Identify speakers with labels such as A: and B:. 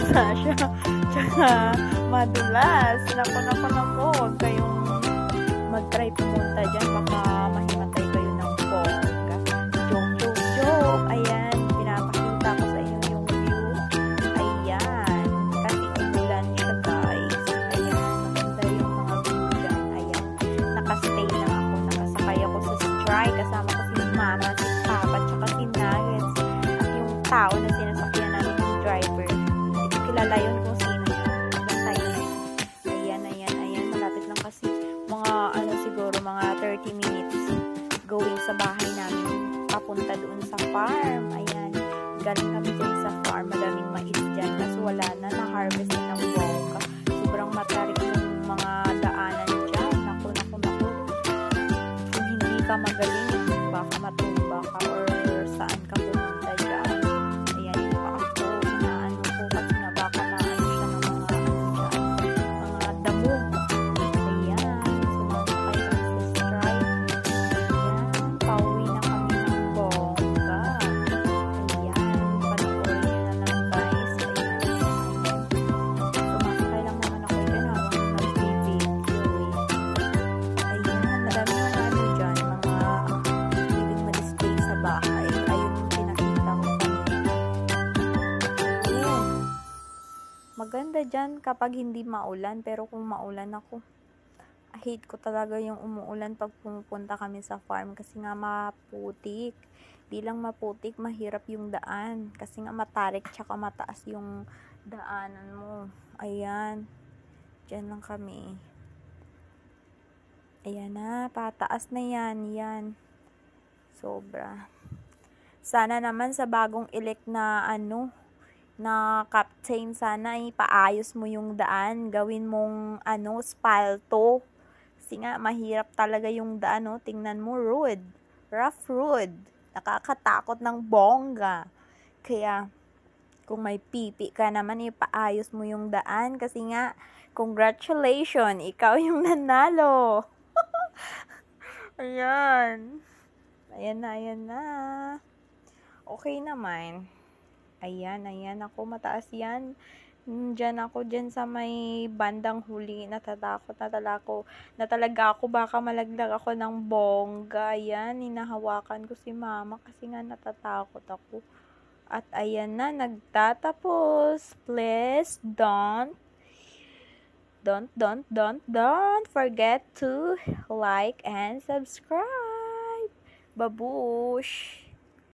A: basa siya. Tsaka madulas. Naku. Huwag kayong mag-try pumunta dyan. Baka mahimatay kayo ng bongga. Joke. Ayan. Pinapakita ko sa inyo yung view. Ayan. Kasi umulan siya, guys. Ayan. Maganda yung mga view dyan. Ayan. Nakastay lang ako. Nakasakay ako sa strike. Kasama ko si mama, si papa, tsaka si Nuggets. At yung tao na sinasakyan namin yung driver. Hindi ko kilala yun kung sino yun. Basta yun. Ayan. Malapit lang kasi mga siguro mga 30 minutes going sa bahay namin papunta doon sa farm. Ayan. Galing kami dyan sa farm. Madaming mais dyan. Kasi wala na-harvest ng bongga. Sobrang matarik yung mga daanan dyan. Naku. Kung hindi ka magaling, baka matumba ka or saan ka pumunta dyan. Ayan, yung pa ako, inaano ko kasi nga baka maano siya ng mga damo. Ayan, sumasakay lang sa strike. Ayan, pauwi na kami ng bongga. Ayan, panoorin nyo na lang, guys. Ayan. Sumasakay lang naman ako dyan habang nag-video. Ayan, marami mga dyan, mga pwedeng ma-display sa bahay. Ayun yung pinakita ko kanina. Ayan. Maganda dyan kapag hindi maulan, pero kung maulan ako, hate ko talaga yung umuulan pag pumupunta kami sa farm kasi nga maputik. Di lang maputik, mahirap yung daan kasi nga matarik tsaka mataas yung daanan mo. Ayan. Dyan lang kami. Ayan na, pataas na yan. Sobra. Sana naman sa bagong elect na na captain, sana ipaayos mo yung daan. Gawin mong spalto. Kasi nga, mahirap talaga yung daan, no? Tingnan mo, rough road. Nakakatakot ng bongga. Kaya, kung may pipi ka naman, ipaayos mo yung daan. Kasi nga, congratulations, ikaw yung nanalo. Ayan na. Okay naman. Ayan ako, mataas yan. Diyan sa may bandang huli. Natatakot na talaga ako. Baka malaglag ako ng bongga. Ayan, hinahawakan ko si mama kasi nga natatakot ako. At ayan na, nagtatapos. Please don't forget to like and subscribe. Babush!